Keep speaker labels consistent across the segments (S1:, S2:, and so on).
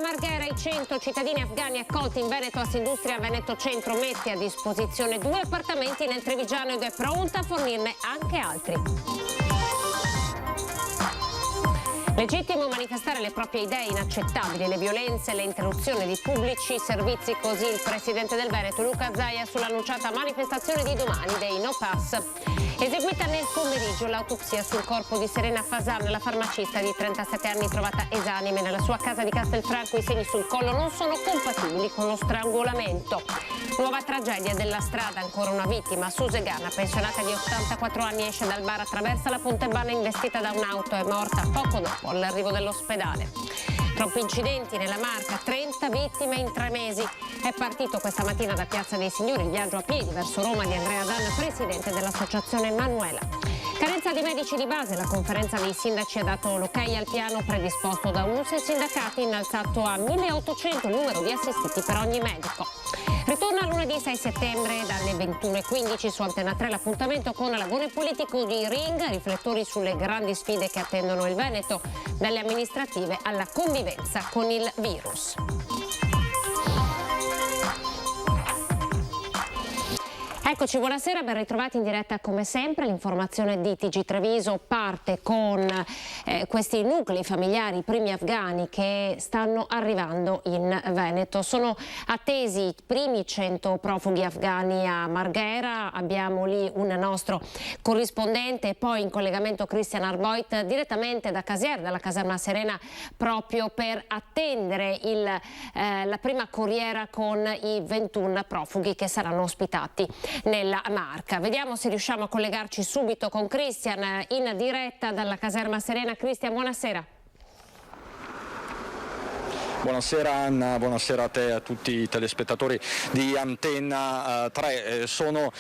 S1: Marghera i 100 cittadini afghani accolti in Veneto Assindustria Veneto Centro mette a disposizione 2 appartamenti nel Trevigiano ed è pronta a fornirne anche altri. Legittimo manifestare le proprie idee, inaccettabili le violenze e le interruzioni di pubblici servizi, così il presidente del Veneto Luca Zaia sull'annunciata manifestazione di domani dei No Pass. Eseguita nel pomeriggio l'autopsia sul corpo di Serena Fasan, la farmacista di 37 anni trovata esanime nella sua casa di Castelfranco. I segni sul collo non sono compatibili con lo strangolamento. Nuova tragedia della strada, ancora una vittima. Susegana, pensionata di 84 anni, esce dal bar, attraversa la Pontebana investita da un'auto, è morta poco dopo all'arrivo dell'ospedale. Troppi incidenti nella Marca, 30 vittime in 3 mesi. È partito questa mattina da Piazza dei Signori il viaggio a piedi verso Roma di Andrea Dan, presidente dell'associazione Manuela. Carenza di medici di base, la conferenza dei sindaci ha dato l'ok al piano predisposto da UNS e sindacati, innalzato a 1800 il numero di assistiti per ogni medico. Ritorna lunedì 6 settembre dalle 21:15 su Antena 3 l'appuntamento con l'agone politico di Ring, riflettori sulle grandi sfide che attendono il Veneto, dalle amministrative alla convivenza con il virus. Eccoci, buonasera, ben ritrovati in diretta come sempre. L'informazione di TG Treviso parte con questi nuclei familiari, i primi afghani che stanno arrivando in Veneto. Sono attesi i primi 100 profughi afghani a Marghera, abbiamo lì un nostro corrispondente e poi in collegamento Christian Arboit direttamente da Casier, dalla caserma Serena, proprio per attendere la prima corriera con i 21 profughi che saranno ospitati nella Marca. Vediamo se riusciamo a collegarci subito con Christian in diretta dalla caserma Serena. Christian, buonasera.
S2: Buonasera Anna, buonasera a te e a tutti i telespettatori di Antenna 3. Sono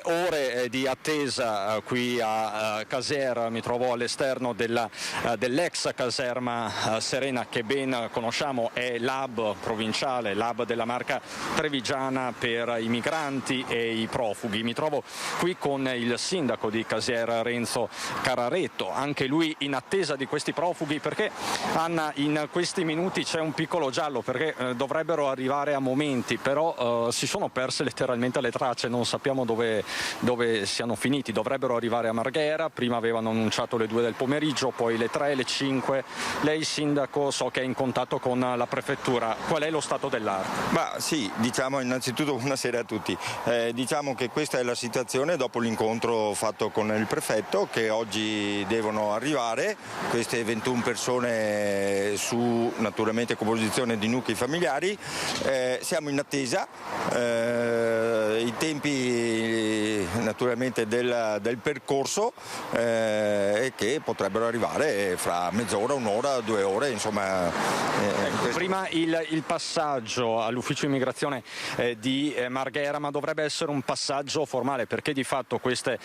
S2: ore di attesa qui a Casier, mi trovo all'esterno dell'ex caserma Serena che ben conosciamo, è l'hub provinciale, l'hub della Marca trevigiana per i migranti e i profughi. Mi trovo qui con il sindaco di Casier Renzo Cararetto, anche lui in attesa di questi profughi perché Anna in questi minuti c'è un piccolo giallo perché dovrebbero arrivare a momenti, però si sono perse letteralmente le tracce, non sappiamo dove siano finiti. Dovrebbero arrivare a Marghera, prima avevano annunciato le 2 del pomeriggio, poi le 3, le 5. Lei sindaco so che è in contatto con la prefettura, qual è lo stato dell'arte?
S3: Ma sì, diciamo innanzitutto buonasera a tutti, diciamo che questa è la situazione dopo l'incontro fatto con il prefetto, che oggi devono arrivare queste 21 persone su naturalmente composizione di nuclei familiari. Siamo in attesa, i tempi naturalmente del percorso che potrebbero arrivare fra mezz'ora, un'ora, 2 ore, insomma.
S2: Prima il passaggio all'ufficio immigrazione di Marghera, ma dovrebbe essere un passaggio formale perché di fatto queste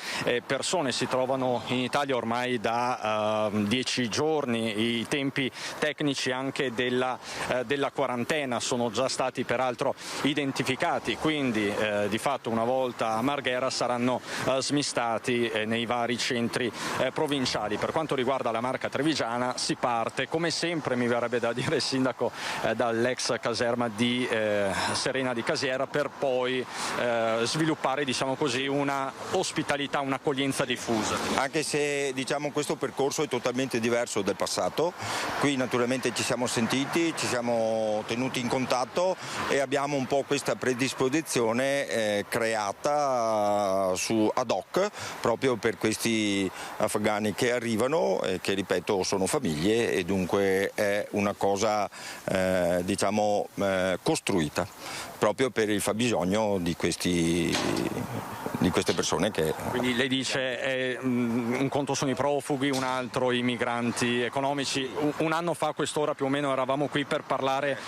S2: persone si trovano in Italia ormai da 10 giorni, i tempi tecnici anche della quarantena sono già stati peraltro identificati, quindi di fatto una volta a Marghera saranno smistati nei vari centri provinciali. Per quanto riguarda la Marca trevigiana si parte come sempre, mi verrebbe da dire sindaco, dall'ex caserma di Serena di Casier per poi sviluppare, diciamo così, una ospitalità, un'accoglienza diffusa.
S3: Anche se diciamo questo percorso è totalmente diverso del passato, qui naturalmente ci siamo sentiti, ci siamo tenuti in contatto e abbiamo un po' questa predisposizione creata ad hoc proprio per questi afghani che arrivano e che ripeto sono famiglie e dunque è una cosa diciamo costruita proprio per il fabbisogno di queste persone che...
S2: Quindi lei dice un conto sono i profughi, un altro i migranti economici. Un anno fa a quest'ora più o meno eravamo qui per parlare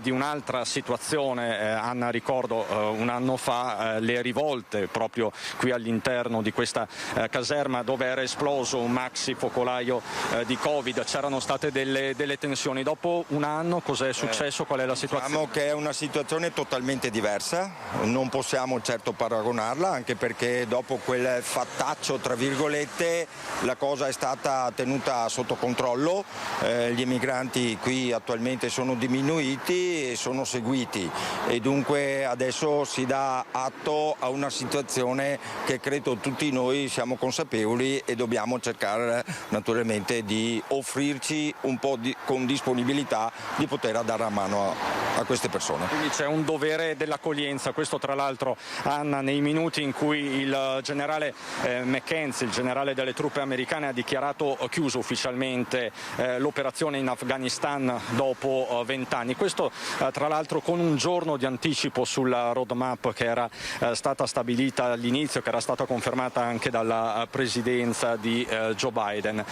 S2: di un'altra situazione. Anna, ricordo un anno fa le rivolte proprio qui all'interno di questa caserma dove era esploso un maxi focolaio di Covid, c'erano state delle tensioni. Dopo un anno cos'è successo? Qual è la situazione?
S3: Diciamo che è una situazione totalmente totalmente diversa, non possiamo certo paragonarla, anche perché dopo quel fattaccio tra virgolette la cosa è stata tenuta sotto controllo, gli emigranti qui attualmente sono diminuiti e sono seguiti e dunque adesso si dà atto a una situazione che credo tutti noi siamo consapevoli e dobbiamo cercare naturalmente di offrirci un po' con disponibilità di poter dare a mano a queste persone.
S2: Quindi c'è un dovere dell'accoglienza, questo tra l'altro Anna nei minuti in cui il generale McKenzie, il generale delle truppe americane, ha dichiarato chiuso ufficialmente l'operazione in Afghanistan dopo 20 anni. Questo tra l'altro con un giorno di anticipo sulla roadmap che era stata stabilita all'inizio, che era stata confermata anche dalla presidenza di Joe Biden.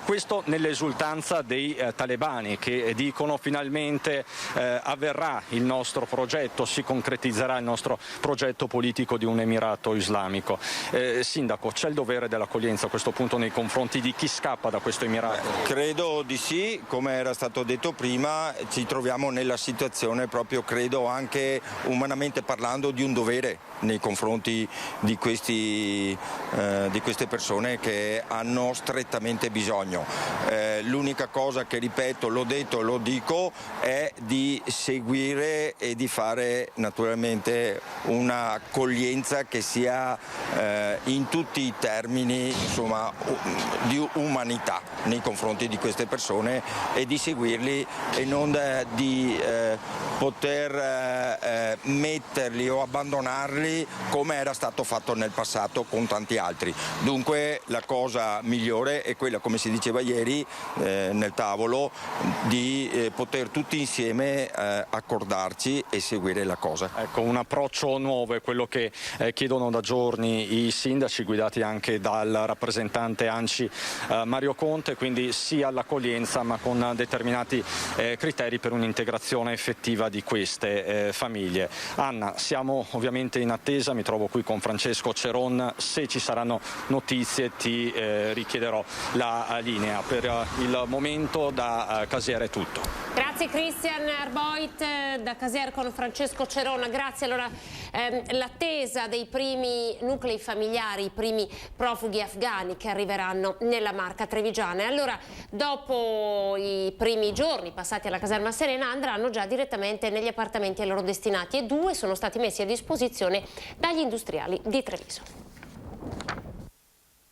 S2: Questo nell'esultanza dei talebani che dicono finalmente avverrà il nostro progetto, si concretizzerà il nostro progetto politico di un emirato islamico. Sindaco, c'è il dovere dell'accoglienza a questo punto nei confronti di chi scappa da questo emirato?
S3: Credo di sì, come era stato detto prima, ci troviamo nella situazione proprio, credo anche umanamente parlando, di un dovere nei confronti di queste persone che hanno strettamente bisogno. L'unica cosa che ripeto, l'ho detto e lo dico, è di seguire e di fare naturalmente un'accoglienza che sia in tutti i termini, insomma, di umanità nei confronti di queste persone e di seguirli e non di poter metterli o abbandonarli come era stato fatto nel passato con tanti altri. Dunque la cosa migliore è quella, come si diceva ieri nel tavolo, di poter tutti insieme accordarci e seguire la cosa.
S2: Ecco, un approccio nuovo è quello che chiedono da giorni i sindaci, guidati anche dal rappresentante ANCI Mario Conte, quindi sì all'accoglienza ma con determinati criteri per un'integrazione effettiva di queste famiglie. Anna, siamo ovviamente in attesa, mi trovo qui con Francesco Ceron, se ci saranno notizie ti richiederò la linea. Per il momento da Casier è tutto.
S1: Grazie Christian Arboit da Casier con Francesco Ceron. Grazie. Allora, l'attesa dei primi nuclei familiari, i primi profughi afghani che arriveranno nella Marca trevigiana. E allora, dopo i primi giorni passati alla caserma Serena, andranno già direttamente negli appartamenti ai loro destinati e 2 sono stati messi a disposizione dagli industriali di Treviso.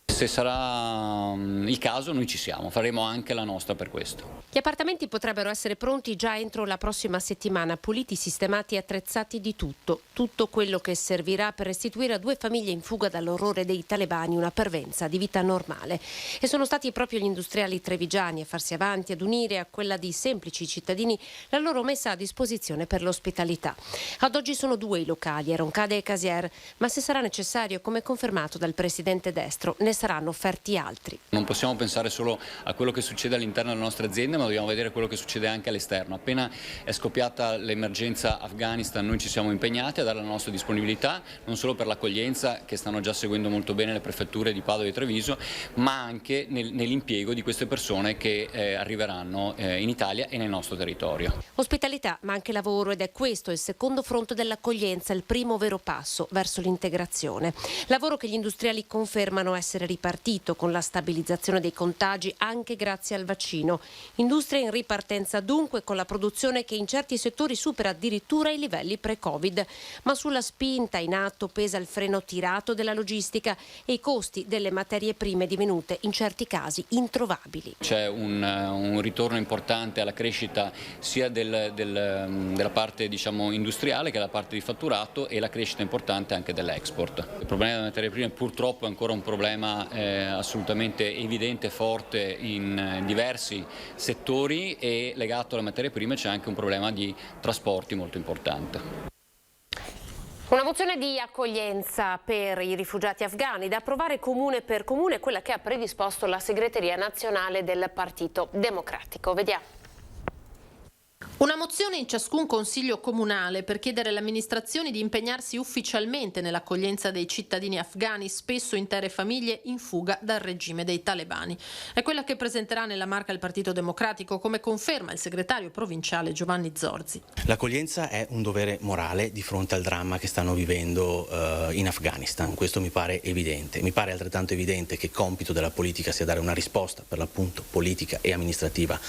S4: Se sarà il caso noi ci siamo, faremo anche la nostra per questo.
S1: Gli appartamenti potrebbero essere pronti già entro la prossima settimana, puliti, sistemati e attrezzati di tutto quello che servirà per restituire a 2 famiglie in fuga dall'orrore dei talebani una parvenza di vita normale. E sono stati proprio gli industriali trevigiani a farsi avanti, ad unire a quella di semplici cittadini la loro messa a disposizione per l'ospitalità. Ad oggi sono 2 i locali, Roncade e Casier, ma se sarà necessario, come confermato dal presidente Destro, ne saranno offerti altri.
S4: Non possiamo pensare solo a quello che succede all'interno delle nostre aziende, ma dobbiamo vedere quello che succede anche all'esterno. Appena è scoppiata l'emergenza Afghanistan, noi ci siamo impegnati a dare la nostra disponibilità, non solo per l'accoglienza, che stanno già seguendo molto bene le prefetture di Padova e Treviso, ma anche nell'impiego di queste persone che arriveranno in Italia e nel nostro territorio.
S1: Ospitalità, ma anche lavoro, ed è questo il secondo fronte dell'accoglienza, il primo vero passo verso l'integrazione. Lavoro che gli industriali confermano essere ripartito con la stabilizzazione dei contagi anche grazie al vaccino. Industria in ripartenza dunque, con la produzione che in certi settori supera addirittura i livelli pre-Covid. Ma sulla spinta in atto pesa il freno tirato della logistica e i costi delle materie prime divenute in certi casi introvabili.
S4: C'è un ritorno importante alla crescita sia della parte industriale che della parte di fatturato, e la crescita importante anche dell'export. Il problema delle materie prime purtroppo è ancora un problema assolutamente evidente e forte in diversi settori, e legato alle materie prime c'è anche un problema di trasporti molto importante.
S1: Una mozione di accoglienza per i rifugiati afghani da approvare comune per comune, quella che ha predisposto la segreteria nazionale del Partito Democratico. Vediamo.
S5: Una mozione in ciascun consiglio comunale per chiedere alle amministrazioni di impegnarsi ufficialmente nell'accoglienza dei cittadini afghani, spesso intere famiglie in fuga dal regime dei talebani. È quella che presenterà nella Marca il Partito Democratico, come conferma il segretario provinciale Giovanni Zorzi.
S6: L'accoglienza è un dovere morale di fronte al dramma che stanno vivendo in Afghanistan, questo mi pare evidente. Mi pare altrettanto evidente che compito della politica sia dare una risposta, per l'appunto politica e amministrativa,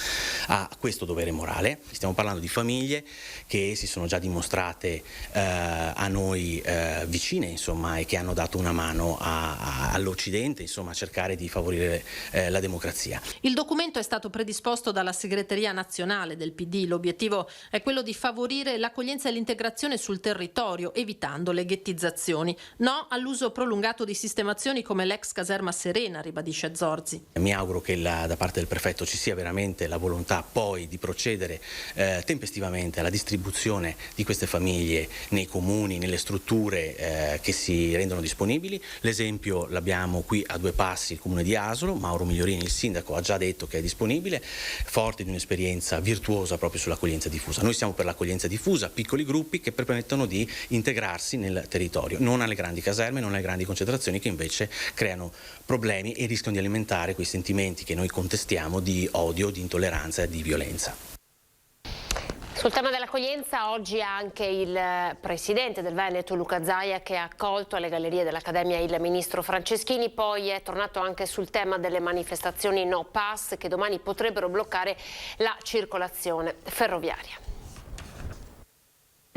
S6: a questo dovere morale. Stiamo parlando di famiglie che si sono già dimostrate a noi vicine, insomma, e che hanno dato una mano all'Occidente, insomma, a cercare di favorire la democrazia.
S5: Il documento è stato predisposto dalla segreteria nazionale del PD. L'obiettivo è quello di favorire l'accoglienza e l'integrazione sul territorio, evitando le ghettizzazioni. No all'uso prolungato di sistemazioni come l'ex caserma Serena, ribadisce Zorzi.
S6: Mi auguro che da parte del prefetto ci sia veramente la volontà poi di procedere tempestivamente alla distribuzione di queste famiglie nei comuni, nelle strutture che si rendono disponibili. L'esempio l'abbiamo qui a due passi, il comune di Asolo. Mauro Migliorini, il sindaco, ha già detto che è disponibile, forte di un'esperienza virtuosa proprio sull'accoglienza diffusa. Noi siamo per l'accoglienza diffusa, piccoli gruppi che permettono di integrarsi nel territorio, non alle grandi caserme, non alle grandi concentrazioni che invece creano problemi e rischiano di alimentare quei sentimenti che noi contestiamo di odio, di intolleranza e di violenza.
S1: Sul tema dell'accoglienza oggi anche il presidente del Veneto Luca Zaia, che ha accolto alle gallerie dell'Accademia il ministro Franceschini. Poi è tornato anche sul tema delle manifestazioni no pass che domani potrebbero bloccare la circolazione ferroviaria.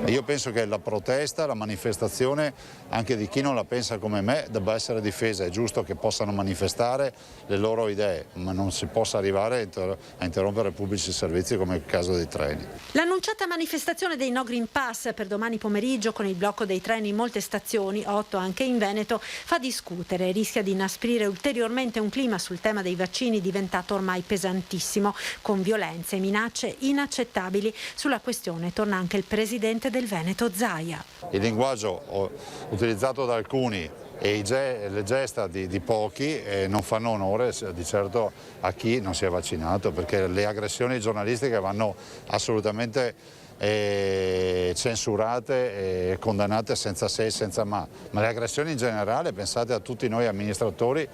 S7: Io penso che la protesta, la manifestazione, anche di chi non la pensa come me, debba essere difesa. È giusto che possano manifestare le loro idee, ma non si possa arrivare a interrompere pubblici servizi come il caso dei treni.
S8: L'annunciata manifestazione dei No Green Pass per domani pomeriggio, con il blocco dei treni in molte stazioni, 8 anche in Veneto, fa discutere. Rischia di inasprire ulteriormente un clima sul tema dei vaccini diventato ormai pesantissimo, con violenze e minacce inaccettabili. Sulla questione torna anche il presidente del Veneto Zaia.
S7: Il linguaggio utilizzato da alcuni e le gesta di pochi non fanno onore di certo a chi non si è vaccinato, perché le aggressioni giornalistiche vanno assolutamente censurate e condannate senza se e senza ma le aggressioni in generale, pensate a tutti noi amministratori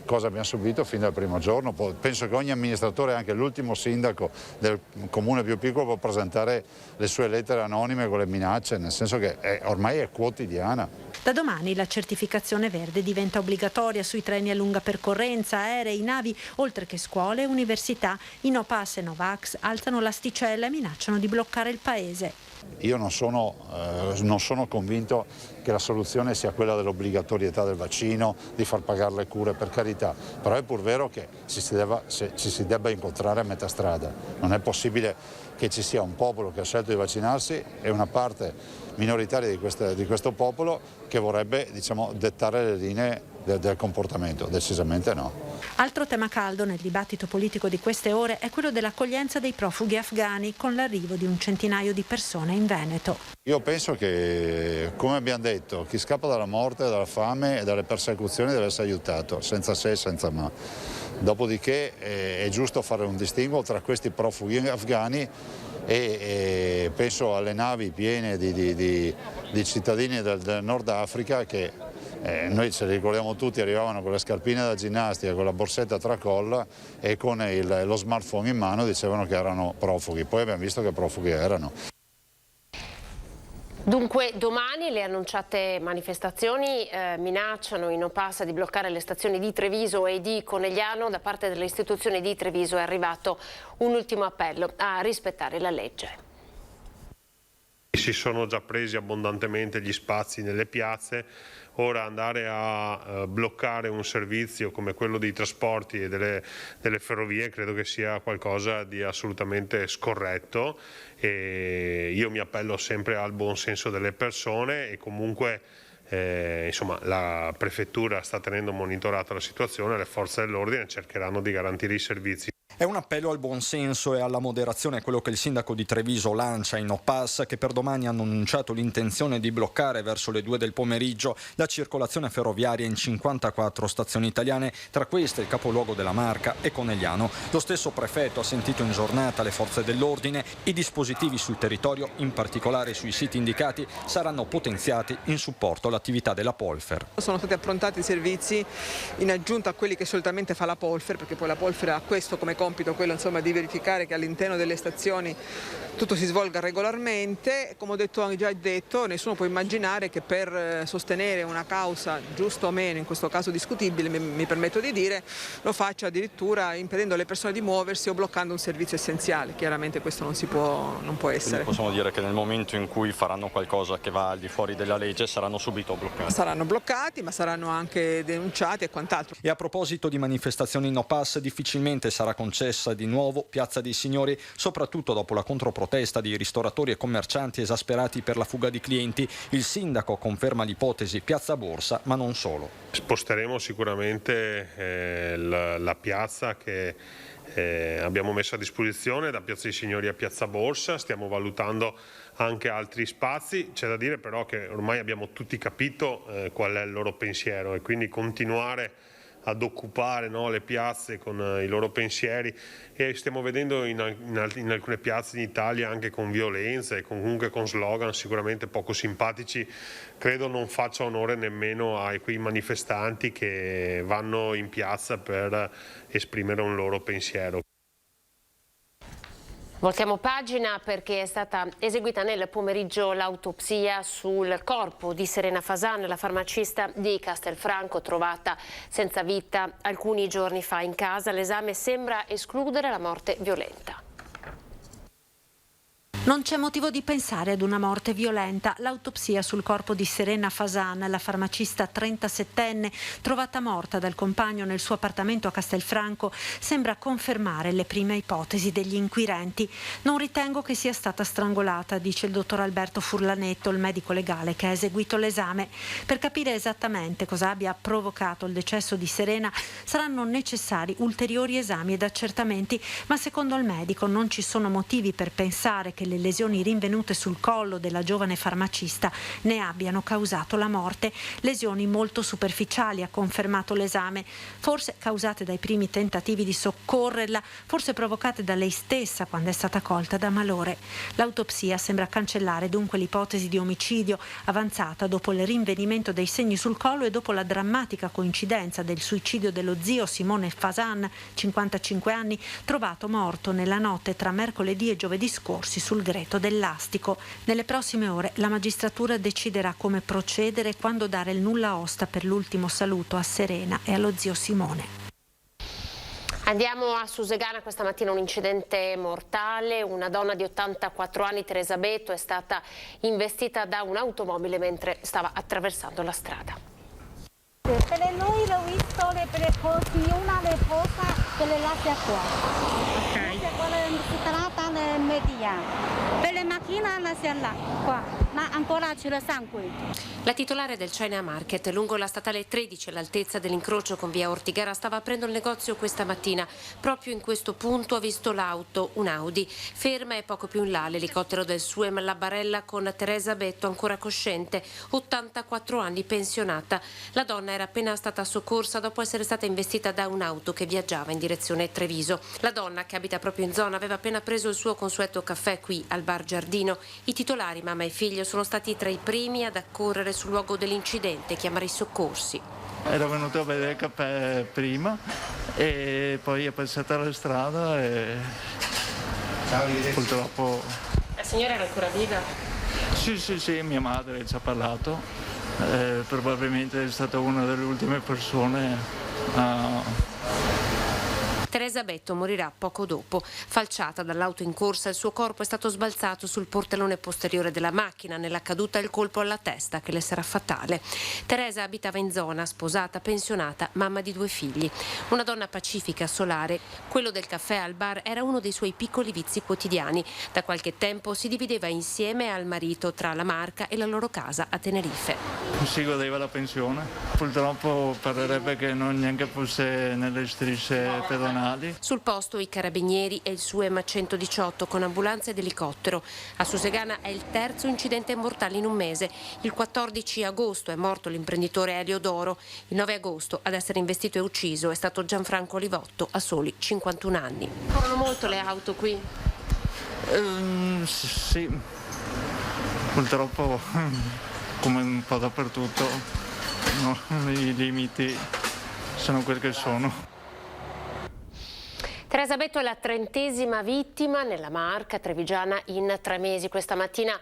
S7: cosa abbiamo subito fin dal primo giorno. Penso che ogni amministratore, anche l'ultimo sindaco del comune più piccolo, può presentare le sue lettere anonime con le minacce, nel senso che ormai è quotidiana.
S8: Da domani la certificazione verde diventa obbligatoria sui treni a lunga percorrenza, aerei, navi, oltre che scuole e università. I no pass e no vax alzano l'asticella e minacciano di bloccare il paese.
S7: Io non sono convinto che la soluzione sia quella dell'obbligatorietà del vaccino, di far pagare le cure, per carità, però è pur vero che ci si debba incontrare a metà strada. Non è possibile che ci sia un popolo che ha scelto di vaccinarsi e una parte minoritaria di questo popolo che vorrebbe, diciamo, dettare le linee del comportamento. Decisamente no.
S8: Altro tema caldo nel dibattito politico di queste ore è quello dell'accoglienza dei profughi afghani, con l'arrivo di un centinaio di persone in Veneto.
S7: Io penso che, come abbiamo detto, chi scappa dalla morte, dalla fame e dalle persecuzioni deve essere aiutato, senza se e senza ma. Dopodiché è giusto fare un distinguo tra questi profughi afghani e penso alle navi piene di cittadini del Nord Africa che noi ce li ricordiamo tutti, arrivavano con le scarpine da ginnastica, con la borsetta a tracolla e con lo smartphone in mano, dicevano che erano profughi, poi abbiamo visto che profughi erano.
S1: Dunque domani le annunciate manifestazioni minacciano i no pass di bloccare le stazioni di Treviso e di Conegliano. Da parte delle istituzioni di Treviso è arrivato un ultimo appello a rispettare la legge.
S9: Si sono già presi abbondantemente gli spazi nelle piazze, ora andare a bloccare un servizio come quello dei trasporti e delle ferrovie credo che sia qualcosa di assolutamente scorretto, e io mi appello sempre al buon senso delle persone e comunque insomma, la prefettura sta tenendo monitorata la situazione, le forze dell'ordine cercheranno di garantire i servizi.
S2: È un appello al buonsenso e alla moderazione quello che il sindaco di Treviso lancia in No Pass, che per domani hanno annunciato l'intenzione di bloccare verso le 2 del pomeriggio la circolazione ferroviaria in 54 stazioni italiane, tra queste il capoluogo della Marca e Conegliano. Lo stesso prefetto ha sentito in giornata le forze dell'ordine. I dispositivi sul territorio, in particolare sui siti indicati, saranno potenziati in supporto all'attività della Polfer.
S10: Sono stati approntati servizi in aggiunta a quelli che solitamente fa la Polfer, perché poi la Polfer ha questo come compito, quello insomma di verificare che all'interno delle stazioni tutto si svolga regolarmente. Come ho già detto, nessuno può immaginare che per sostenere una causa, giusta o meno, in questo caso discutibile, mi permetto di dire, lo faccia addirittura impedendo alle persone di muoversi o bloccando un servizio essenziale. Chiaramente questo non può essere.
S2: Quindi possiamo dire che nel momento in cui faranno qualcosa che va al di fuori della legge saranno subito bloccati?
S10: Saranno bloccati, ma saranno anche denunciati e quant'altro.
S2: E a proposito di manifestazioni No Pass, difficilmente sarà concessa di nuovo Piazza dei Signori, soprattutto dopo la controprotesta di ristoratori e commercianti esasperati per la fuga di clienti. Il sindaco conferma l'ipotesi Piazza Borsa, ma non solo.
S9: Sposteremo sicuramente la piazza che abbiamo messo a disposizione, da Piazza dei Signori a Piazza Borsa. Stiamo valutando anche altri spazi. C'è da dire però che ormai abbiamo tutti capito qual è il loro pensiero, e quindi continuare ad occupare, no, le piazze con i loro pensieri, e stiamo vedendo in alcune piazze in Italia anche con violenza e comunque con slogan sicuramente poco simpatici, credo non faccia onore nemmeno a quei manifestanti che vanno in piazza per esprimere un loro pensiero.
S1: Voltiamo pagina perché è stata eseguita nel pomeriggio l'autopsia sul corpo di Serena Fasan, la farmacista di Castelfranco, trovata senza vita alcuni giorni fa in casa. L'esame sembra escludere la morte violenta.
S8: Non c'è motivo di pensare ad una morte violenta. L'autopsia sul corpo di Serena Fasan, la farmacista 37enne, trovata morta dal compagno nel suo appartamento a Castelfranco, sembra confermare le prime ipotesi degli inquirenti. Non ritengo che sia stata strangolata, dice il dottor Alberto Furlanetto, il medico legale che ha eseguito l'esame. Per capire esattamente cosa abbia provocato il decesso di Serena saranno necessari ulteriori esami ed accertamenti, ma secondo il medico non ci sono motivi per pensare che le lesioni rinvenute sul collo della giovane farmacista ne abbiano causato la morte. Lesioni molto superficiali, ha confermato l'esame, forse causate dai primi tentativi di soccorrerla, forse provocate da lei stessa quando è stata colta da malore. L'autopsia sembra cancellare dunque l'ipotesi di omicidio avanzata dopo il rinvenimento dei segni sul collo e dopo la drammatica coincidenza del suicidio dello zio Simone Fasan, 55 anni, trovato morto nella notte tra mercoledì e giovedì scorsi sul Greto dell'Astico. Nelle prossime ore la magistratura deciderà come procedere e quando dare il nulla osta per l'ultimo saluto a Serena e allo zio Simone.
S1: Andiamo a Susegana. Questa mattina un incidente mortale. Una donna di 84 anni, Teresa Betto, è stata investita da un'automobile mentre stava attraversando la strada.
S11: Per noi l'ho visto le precoci, una leprosa che le lascia qua. Ok. Quella strada nel media. Per le macchine lascia là, qua, ma ancora c'è sangue.
S1: La titolare del China Market lungo la statale 13 all'altezza dell'incrocio con via Ortigara stava aprendo il negozio questa mattina. Proprio in questo punto ha visto l'auto, un Audi, ferma, e poco più in là l'elicottero del SUEM La Barella con Teresa Betto ancora cosciente, 84 anni, pensionata. La donna era appena stata soccorsa dopo essere stata investita da un'auto che viaggiava in direzione Treviso. La donna, che abita proprio in zona, aveva appena preso il suo consueto caffè qui al bar Giardino. I titolari, mamma e figlio, sono stati tra i primi ad accorrere sul luogo dell'incidente e chiamare i soccorsi.
S12: Ero venuto a vedere il caffè prima e poi è passata la strada e purtroppo...
S1: La signora era ancora viva?
S12: Sì, mia madre ci ha parlato, probabilmente è stata una delle ultime persone a...
S1: Teresa Betto morirà poco dopo. Falciata dall'auto in corsa, il suo corpo è stato sbalzato sul portellone posteriore della macchina. Nella caduta il colpo alla testa che le sarà fatale. Teresa abitava in zona, sposata, pensionata, mamma di 2 figli. Una donna pacifica, solare. Quello del caffè al bar era uno dei suoi piccoli vizi quotidiani. Da qualche tempo si divideva insieme al marito tra la Marca e la loro casa a Tenerife.
S12: Si godeva la pensione. Purtroppo parlerebbe che non neanche fosse nelle strisce pedonali. regionali.
S1: Sul posto i carabinieri e il SUEM 118 con ambulanza ed elicottero. A Susegana è il terzo incidente mortale in un mese. Il 14 agosto è morto l'imprenditore Elio Doro. Il 9 agosto ad essere investito e ucciso è stato Gianfranco Livotto a soli 51 anni. Corrono molto le auto qui?
S12: Sì, purtroppo come un po' dappertutto, no, i limiti sono quelli che sono.
S1: Teresa Betto è la 30ª vittima nella Marca trevigiana in 3 mesi. Questa mattina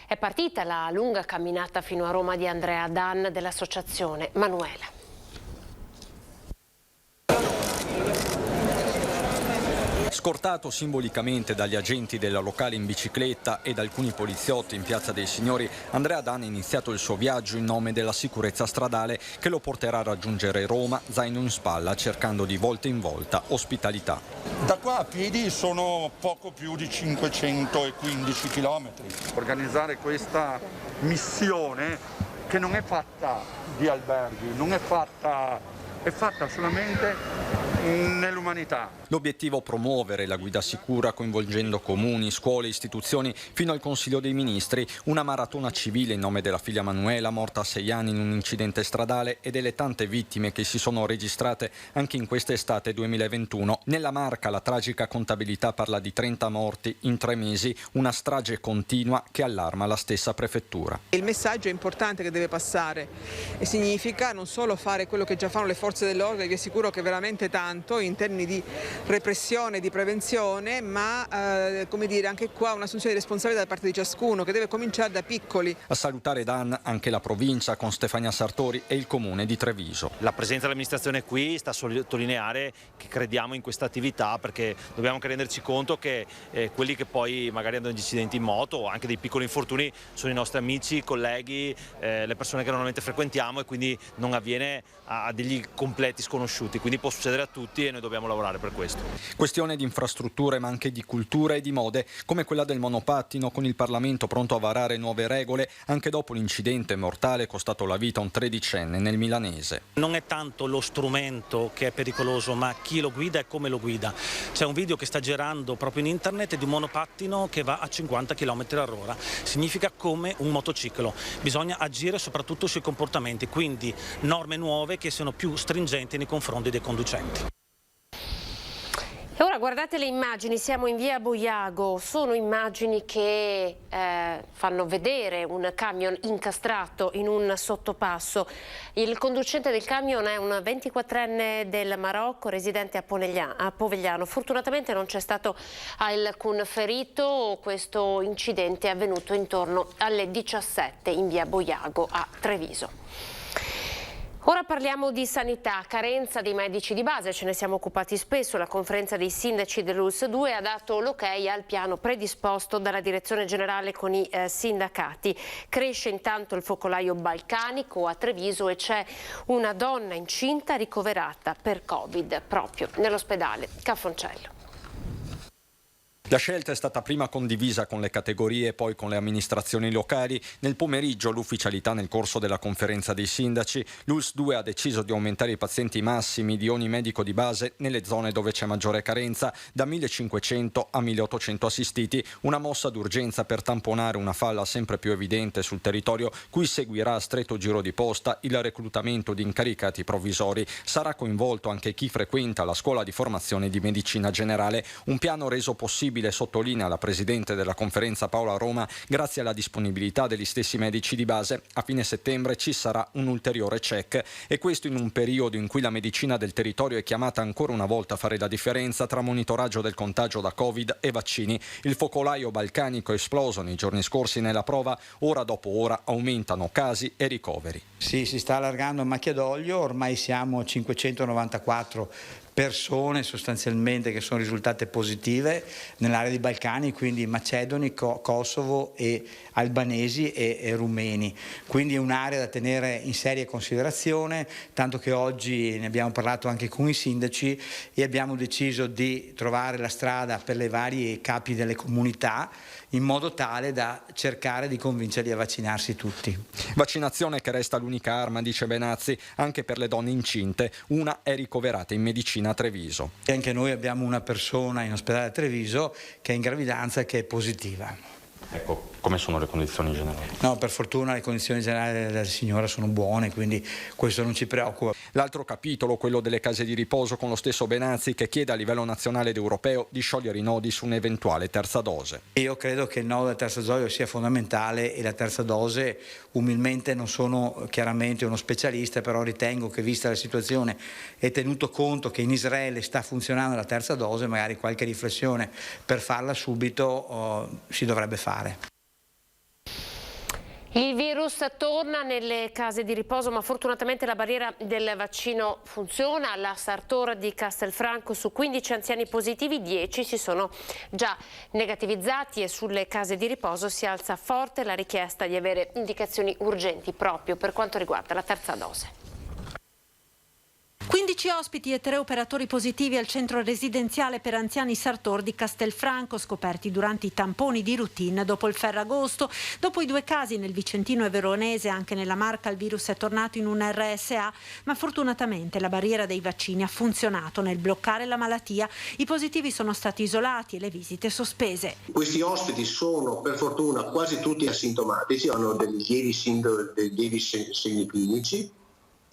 S1: è partita la lunga camminata fino a Roma di Andrea Dan dell'associazione Manuela.
S2: Scortato simbolicamente dagli agenti della locale in bicicletta e da alcuni poliziotti in Piazza dei Signori, Andrea Dan ha iniziato il suo viaggio in nome della sicurezza stradale che lo porterà a raggiungere Roma, zaino in spalla, cercando di volta in volta ospitalità.
S13: Da qua a piedi sono poco più di 515 chilometri. Organizzare questa missione che non è fatta di alberghi, è fatta solamente nell'umanità.
S2: L'obiettivo è promuovere la guida sicura coinvolgendo comuni, scuole, istituzioni fino al Consiglio dei Ministri, una maratona civile in nome della figlia Manuela morta a 6 anni in un incidente stradale e delle tante vittime che si sono registrate anche in quest'estate 2021. Nella Marca la tragica contabilità parla di 30 morti in 3 mesi, una strage continua che allarma la stessa prefettura.
S10: Il messaggio è importante che deve passare e significa non solo fare quello che già fanno le forze dell'ordine, vi assicuro che veramente tanto in termini di repressione, di prevenzione, ma come dire, anche qua un'assunzione di responsabilità da parte di ciascuno che deve cominciare da piccoli.
S2: A salutare Dan anche la provincia con Stefania Sartori e il comune di Treviso.
S14: La presenza dell'amministrazione qui sta a sottolineare che crediamo in questa attività, perché dobbiamo anche renderci conto che quelli che poi magari hanno degli incidenti in moto o anche dei piccoli infortuni sono i nostri amici, colleghi, le persone che normalmente frequentiamo, e quindi non avviene a degli completi sconosciuti, quindi può succedere a tutti e noi dobbiamo lavorare per questo.
S2: Questione di infrastrutture ma anche di cultura e di mode, come quella del monopattino, con il Parlamento pronto a varare nuove regole anche dopo l'incidente mortale costato la vita a un 13enne nel milanese.
S15: Non è tanto lo strumento che è pericoloso, ma chi lo guida e come lo guida. C'è un video che sta girando proprio in internet di un monopattino che va a 50 km/h. Significa come un motociclo. Bisogna agire soprattutto sui comportamenti, quindi norme nuove che siano più stringenti nei confronti dei conducenti.
S1: E ora guardate le immagini, siamo in via Bojago, sono immagini che fanno vedere un camion incastrato in un sottopasso. Il conducente del camion è un 24enne del Marocco, residente a Povegliano. Fortunatamente non c'è stato alcun ferito, questo incidente è avvenuto intorno alle 17 in via Bojago a Treviso. Ora parliamo di sanità, carenza dei medici di base, ce ne siamo occupati spesso. La conferenza dei sindaci dell'ULSS 2 ha dato l'ok al piano predisposto dalla direzione generale con i sindacati. Cresce intanto il focolaio balcanico a Treviso e c'è una donna incinta ricoverata per Covid proprio nell'ospedale Cafoncello.
S2: La scelta è stata prima condivisa con le categorie e poi con le amministrazioni locali. Nel pomeriggio l'ufficialità nel corso della conferenza dei sindaci. L'ULSS 2 ha deciso di aumentare i pazienti massimi di ogni medico di base nelle zone dove c'è maggiore carenza, da 1.500 a 1.800 assistiti, una mossa d'urgenza per tamponare una falla sempre più evidente sul territorio, cui seguirà a stretto giro di posta il reclutamento di incaricati provvisori. Sarà coinvolto anche chi frequenta la scuola di formazione di medicina generale, un piano reso possibile, sottolinea la presidente della conferenza Paola Roma, grazie alla disponibilità degli stessi medici di base. A fine settembre ci sarà un ulteriore check, e questo in un periodo in cui la medicina del territorio è chiamata ancora una volta a fare la differenza tra monitoraggio del contagio da Covid e vaccini. Il focolaio balcanico è esploso nei giorni scorsi nella prova, ora dopo ora aumentano casi e ricoveri.
S16: Sì, si sta allargando a macchia d'olio, ormai siamo a 594 persone sostanzialmente che sono risultate positive nell'area dei Balcani, quindi macedoni, Kosovo e albanesi e rumeni. Quindi è un'area da tenere in seria considerazione, tanto che oggi ne abbiamo parlato anche con i sindaci e abbiamo deciso di trovare la strada per le varie capi delle comunità in modo tale da cercare di convincerli a vaccinarsi tutti.
S2: Vaccinazione che resta l'unica arma, dice Benazzi, anche per le donne incinte. Una è ricoverata in medicina a Treviso.
S16: E anche noi abbiamo una persona in ospedale a Treviso che è in gravidanza e che è positiva.
S2: Ecco, come sono le condizioni generali?
S16: No, per fortuna le condizioni generali della signora sono buone, quindi questo non ci preoccupa.
S2: L'altro capitolo, quello delle case di riposo, con lo stesso Benazzi che chiede a livello nazionale ed europeo di sciogliere i nodi su un'eventuale terza dose.
S16: Io credo che il nodo della terza dose sia fondamentale e la terza dose, umilmente non sono chiaramente uno specialista, però ritengo che vista la situazione e tenuto conto che in Israele sta funzionando la terza dose, magari qualche riflessione per farla subito si dovrebbe fare.
S1: Il virus torna nelle case di riposo, ma fortunatamente la barriera del vaccino funziona. Alla Sartor di Castelfranco su 15 anziani positivi, 10 si sono già negativizzati e sulle case di riposo si alza forte la richiesta di avere indicazioni urgenti proprio per quanto riguarda la terza dose.
S8: 15 ospiti e 3 operatori positivi al centro residenziale per anziani Sartor di Castelfranco, scoperti durante i tamponi di routine dopo il Ferragosto. Dopo i 2 casi nel Vicentino e Veronese, anche nella Marca il virus è tornato in un RSA, ma fortunatamente la barriera dei vaccini ha funzionato nel bloccare la malattia. I positivi sono stati isolati e le visite sospese.
S17: Questi ospiti sono per fortuna quasi tutti asintomatici, hanno dei lievi segni clinici.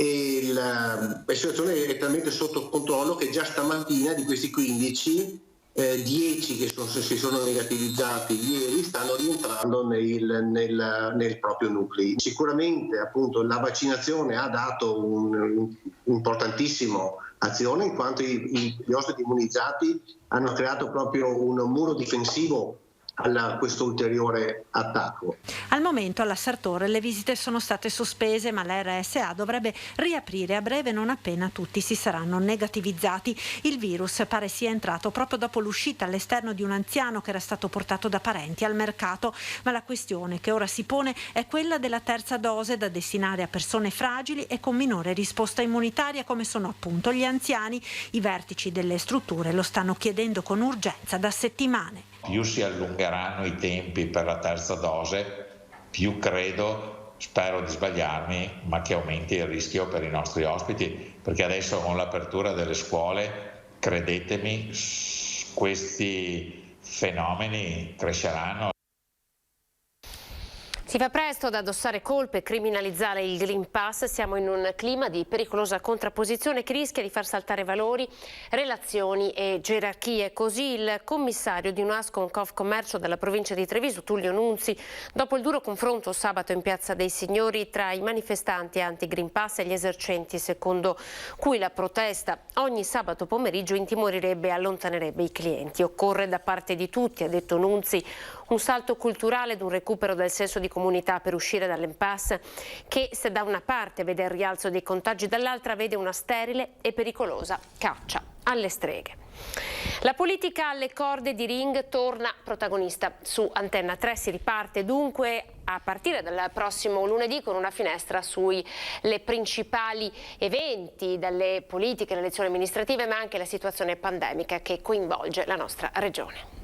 S17: E la situazione è talmente sotto controllo che già stamattina di questi 15, 10 che si sono negativizzati ieri stanno rientrando nel proprio nucleo. Sicuramente appunto la vaccinazione ha dato un importantissimo azione, in quanto gli ospiti immunizzati hanno creato proprio un muro difensivo a questo ulteriore attacco.
S8: Al momento alla Sartor le visite sono state sospese, ma la RSA dovrebbe riaprire a breve non appena tutti si saranno negativizzati. Il virus pare sia entrato proprio dopo l'uscita all'esterno di un anziano che era stato portato da parenti al mercato, ma la questione che ora si pone è quella della terza dose da destinare a persone fragili e con minore risposta immunitaria, come sono appunto gli anziani. I vertici delle strutture lo stanno chiedendo con urgenza da settimane.
S18: Più si allungheranno i tempi per la terza dose, più credo, spero di sbagliarmi, ma che aumenti il rischio per i nostri ospiti, perché adesso con l'apertura delle scuole, credetemi, questi fenomeni cresceranno.
S1: Si fa presto ad addossare colpe e criminalizzare il Green Pass. Siamo in un clima di pericolosa contrapposizione che rischia di far saltare valori, relazioni e gerarchie. Così il commissario di Unascom Confcommercio della provincia di Treviso, Tullio Nunzi, dopo il duro confronto sabato in Piazza dei Signori tra i manifestanti anti-Green Pass e gli esercenti, secondo cui la protesta ogni sabato pomeriggio intimorirebbe e allontanerebbe i clienti. Occorre da parte di tutti, ha detto Nunzi, un salto culturale ed un recupero del senso di comunità per uscire dall'impasse che, se da una parte vede il rialzo dei contagi, dall'altra vede una sterile e pericolosa caccia alle streghe. La politica alle corde di ring torna protagonista su Antenna 3. Si riparte dunque a partire dal prossimo lunedì con una finestra sui principali eventi, dalle politiche, le elezioni amministrative, ma anche la situazione pandemica che coinvolge la nostra regione.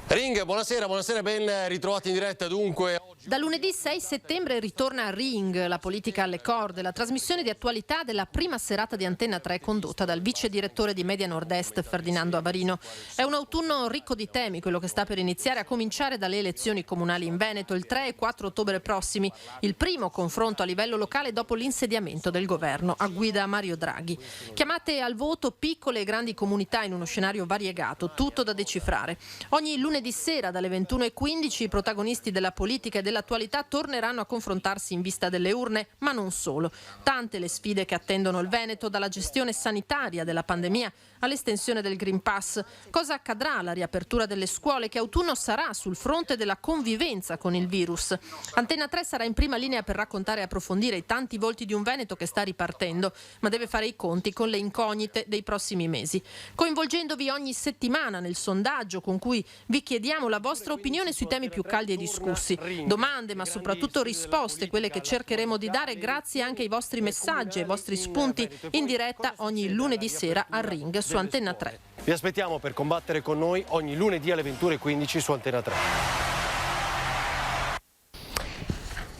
S19: Ring, buonasera, ben ritrovati in diretta dunque.
S5: Da lunedì 6 settembre ritorna Ring, la politica alle corde, la trasmissione di attualità della prima serata di Antenna 3 condotta dal vice direttore di Media Nord-Est Ferdinando Avarino. È un autunno ricco di temi, quello che sta per iniziare, a cominciare dalle elezioni comunali in Veneto il 3 e 4 ottobre prossimi, il primo confronto a livello locale dopo l'insediamento del governo a guida Mario Draghi. Chiamate al voto piccole e grandi comunità in uno scenario variegato, tutto da decifrare. Ogni lunedì sera dalle 21:15 i protagonisti della politica e dell'attualità torneranno a confrontarsi in vista delle urne, ma non solo. Tante le sfide che attendono il Veneto, dalla gestione sanitaria della pandemia all'estensione del Green Pass. Cosa accadrà alla riapertura delle scuole, che autunno sarà sul fronte della convivenza con il virus? Antenna 3 sarà in prima linea per raccontare e approfondire i tanti volti di un Veneto che sta ripartendo, ma deve fare i conti con le incognite dei prossimi mesi. Coinvolgendovi ogni settimana nel sondaggio con cui vi chiediamo la vostra opinione sui temi più caldi e discussi. Domande, ma soprattutto risposte, quelle che cercheremo di dare grazie anche ai vostri messaggi e ai vostri spunti in diretta ogni lunedì sera a Ring su Antenna 3.
S19: Vi aspettiamo per combattere con noi ogni lunedì alle 21:15 su Antena 3.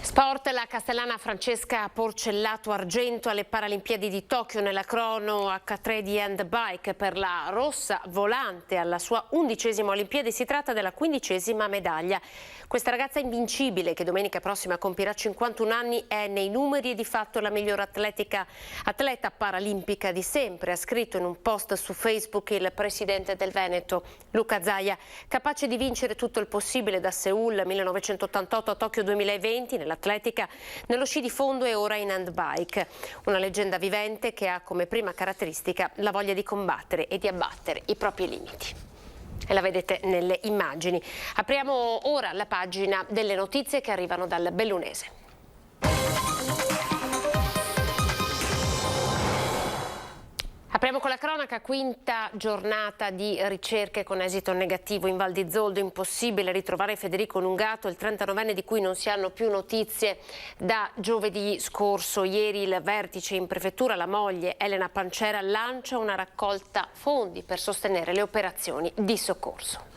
S1: Sport, la castellana Francesca Porcellato argento alle Paralimpiadi di Tokyo nella crono H3 di handbike per la rossa volante alla sua 11ª Olimpiade. Si tratta della 15ª medaglia. Questa ragazza invincibile, che domenica prossima compirà 51 anni, è nei numeri e di fatto la miglior atleta paralimpica di sempre, ha scritto in un post su Facebook il presidente del Veneto, Luca Zaia, capace di vincere tutto il possibile da Seul 1988 a Tokyo 2020 nell'atletica, nello sci di fondo e ora in handbike. Una leggenda vivente che ha come prima caratteristica la voglia di combattere e di abbattere i propri limiti. E la vedete nelle immagini. Apriamo ora la pagina delle notizie che arrivano dal Bellunese. Apriamo con la cronaca, quinta giornata di ricerche con esito negativo in Val di Zoldo. Impossibile ritrovare Federico Lungato, il 39enne di cui non si hanno più notizie da giovedì scorso. Ieri il vertice in prefettura, la moglie Elena Pancera lancia una raccolta fondi per sostenere le operazioni di soccorso.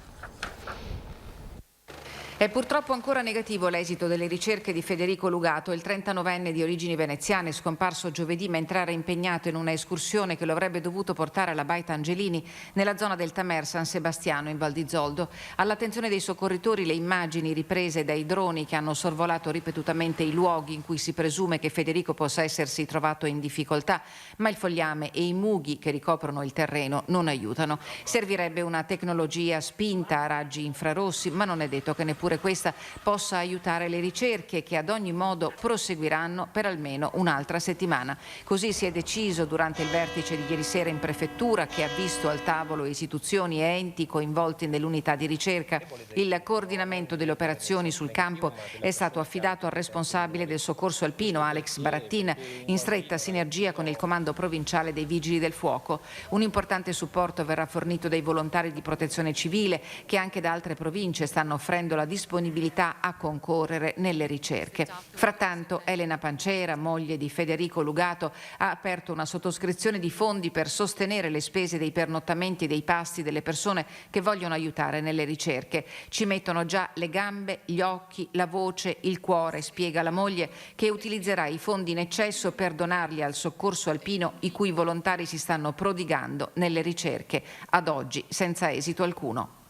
S20: È purtroppo ancora negativo l'esito delle ricerche di Federico Lugato, il 39enne di origini veneziane, scomparso giovedì mentre era impegnato in una escursione che lo avrebbe dovuto portare alla Baita Angelini nella zona del Tamer San Sebastiano in Val di Zoldo. All'attenzione dei soccorritori le immagini riprese dai droni che hanno sorvolato ripetutamente i luoghi in cui si presume che Federico possa essersi trovato in difficoltà, ma il fogliame e i mughi che ricoprono il terreno non aiutano. Servirebbe una tecnologia spinta a raggi infrarossi, ma non è detto che neppure questa possa aiutare le ricerche, che ad ogni modo proseguiranno per almeno un'altra settimana. Così si è deciso durante il vertice di ieri sera in prefettura, che ha visto al tavolo istituzioni e enti coinvolti nell'unità di ricerca. Il coordinamento delle operazioni sul campo è stato affidato al responsabile del soccorso alpino Alex Barattin, in stretta sinergia con il comando provinciale dei Vigili del Fuoco. Un importante supporto verrà fornito dai volontari di protezione civile, che anche da altre province stanno offrendo la disponibilità a concorrere nelle ricerche. Frattanto Elena Pancera, moglie di Federico Lugato, ha aperto una sottoscrizione di fondi per sostenere le spese dei pernottamenti e dei pasti delle persone che vogliono aiutare nelle ricerche. Ci mettono già le gambe, gli occhi, la voce, il cuore, spiega la moglie, che utilizzerà i fondi in eccesso per donarli al soccorso alpino, i cui volontari si stanno prodigando nelle ricerche, ad oggi senza esito alcuno.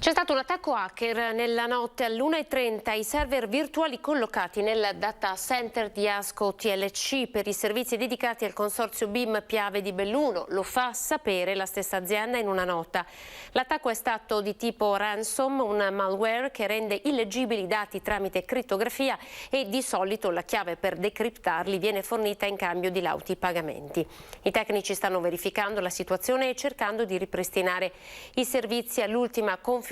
S1: C'è stato un attacco hacker nella notte all'1:30 ai server virtuali collocati nel data center di Asco TLC per i servizi dedicati al consorzio BIM Piave di Belluno. Lo fa sapere la stessa azienda in una nota. L'attacco è stato di tipo ransom, un malware che rende illeggibili i dati tramite crittografia e di solito la chiave per decriptarli viene fornita in cambio di lauti pagamenti. I tecnici stanno verificando la situazione e cercando di ripristinare i servizi all'ultima configurazione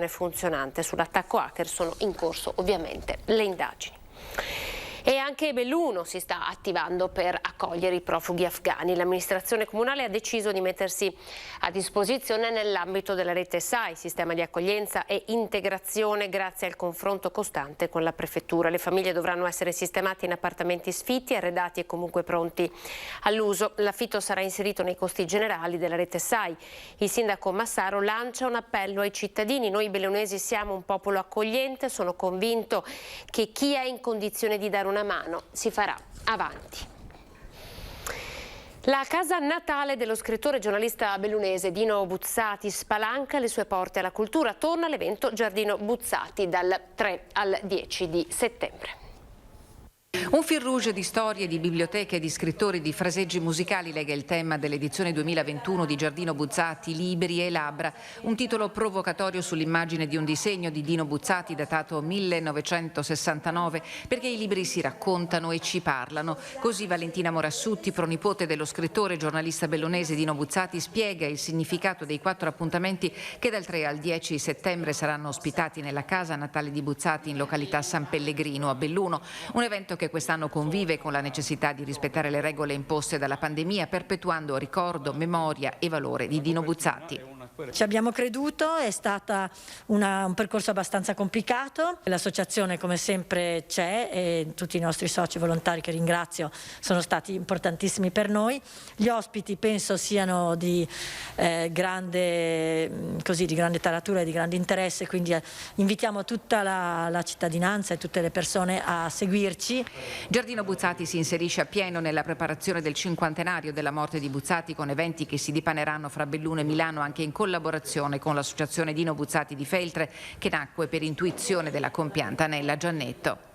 S1: funzionante. Sull'attacco hacker sono in corso ovviamente le indagini. E anche Belluno si sta attivando per accogliere i profughi afghani. L'amministrazione comunale ha deciso di mettersi a disposizione nell'ambito della rete SAI, sistema di accoglienza e integrazione, grazie al confronto costante con la prefettura. Le famiglie dovranno essere sistemate in appartamenti sfitti, arredati e comunque pronti all'uso. L'affitto sarà inserito nei costi generali della rete SAI. Il sindaco Massaro lancia un appello ai cittadini. Noi bellunesi siamo un popolo accogliente, sono convinto che chi è in condizione di dare una mano si farà avanti. La casa natale dello scrittore e giornalista bellunese Dino Buzzati spalanca le sue porte alla cultura. Torna l'evento Giardino Buzzati dal 3 al 10 di settembre.
S20: Un fil rouge di storie, di biblioteche e di scrittori, di fraseggi musicali lega il tema dell'edizione 2021 di Giardino Buzzati, Libri e Labbra, un titolo provocatorio sull'immagine di un disegno di Dino Buzzati datato 1969, perché i libri si raccontano e ci parlano. Così Valentina Morassutti, pronipote dello scrittore e giornalista bellunese Dino Buzzati, spiega il significato dei 4 appuntamenti che dal 3 al 10 settembre saranno ospitati nella casa natale di Buzzati in località San Pellegrino a Belluno, un evento che quest'anno convive con la necessità di rispettare le regole imposte dalla pandemia, perpetuando ricordo, memoria e valore di Dino Buzzati.
S8: Ci abbiamo creduto, è stato un percorso abbastanza complicato. L'associazione come sempre c'è e tutti i nostri soci volontari, che ringrazio, sono stati importantissimi per noi. Gli ospiti penso siano di grande taratura e di grande interesse, quindi invitiamo tutta la cittadinanza e tutte le persone a seguirci.
S20: Giardino Buzzati si inserisce appieno nella preparazione del cinquantenario della morte di Buzzati, con eventi che si dipaneranno fra Belluno e Milano anche in collaborazione con l'associazione Dino Buzzati di Feltre, che nacque per intuizione della compianta Nella Giannetto.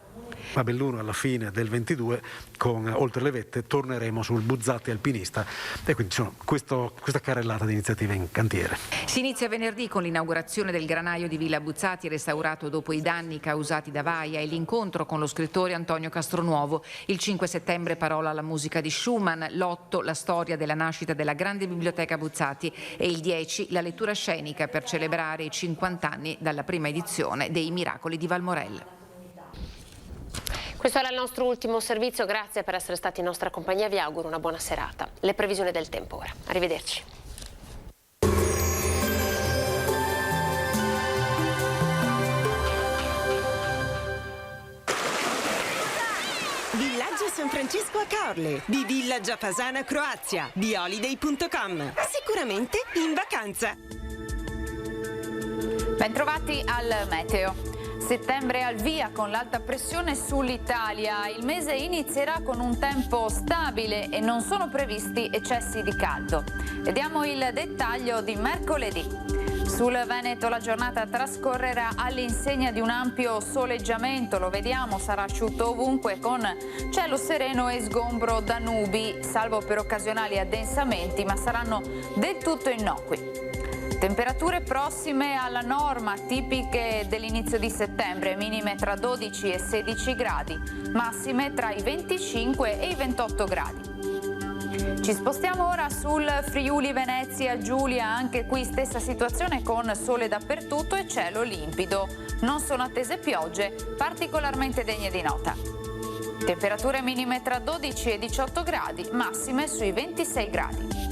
S21: A Belluno alla fine del 22 con Oltre le Vette torneremo sul Buzzati alpinista e quindi questa carrellata di iniziative in cantiere.
S20: Si inizia venerdì con l'inaugurazione del granaio di Villa Buzzati, restaurato dopo i danni causati da Vaia, e l'incontro con lo scrittore Antonio Castronuovo. Il 5 settembre parola alla musica di Schumann, l'8 la storia della nascita della grande biblioteca Buzzati e il 10 la lettura scenica per celebrare i 50 anni dalla prima edizione dei Miracoli di Valmorel.
S1: Questo era il nostro ultimo servizio, grazie per essere stati in nostra compagnia, vi auguro una buona serata. Le previsioni del tempo ora. Arrivederci.
S22: Villaggio San Francesco a Caorle, di Villa Giapasana Croazia, di holiday.com. Sicuramente in vacanza.
S23: Bentrovati al meteo. Settembre al via con l'alta pressione sull'Italia. Il mese inizierà con un tempo stabile e non sono previsti eccessi di caldo. Vediamo il dettaglio di mercoledì. Sul Veneto la giornata trascorrerà all'insegna di un ampio soleggiamento, lo vediamo, sarà asciutto ovunque con cielo sereno e sgombro da nubi, salvo per occasionali addensamenti, ma saranno del tutto innocui. Temperature prossime alla norma, tipiche dell'inizio di settembre, minime tra 12 e 16 gradi, massime tra i 25 e i 28 gradi. Ci spostiamo ora sul Friuli Venezia Giulia, anche qui stessa situazione con sole dappertutto e cielo limpido. Non sono attese piogge particolarmente degne di nota. Temperature minime tra 12 e 18 gradi, massime sui 26 gradi.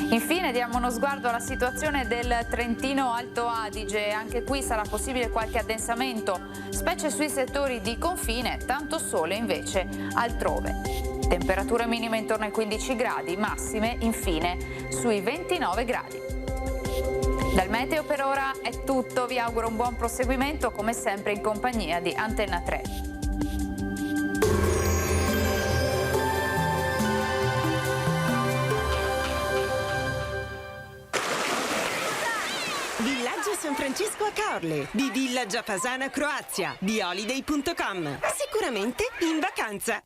S23: Infine diamo uno sguardo alla situazione del Trentino Alto Adige, anche qui sarà possibile qualche addensamento, specie sui settori di confine, tanto sole invece altrove. Temperature minime intorno ai 15 gradi, massime infine sui 29 gradi. Dal meteo per ora è tutto, vi auguro un buon proseguimento come sempre in compagnia di Antenna 3.
S22: Villaggio San Francesco a Caorle, di Villa Giapasana Croazia, di holiday.com. Sicuramente in vacanza.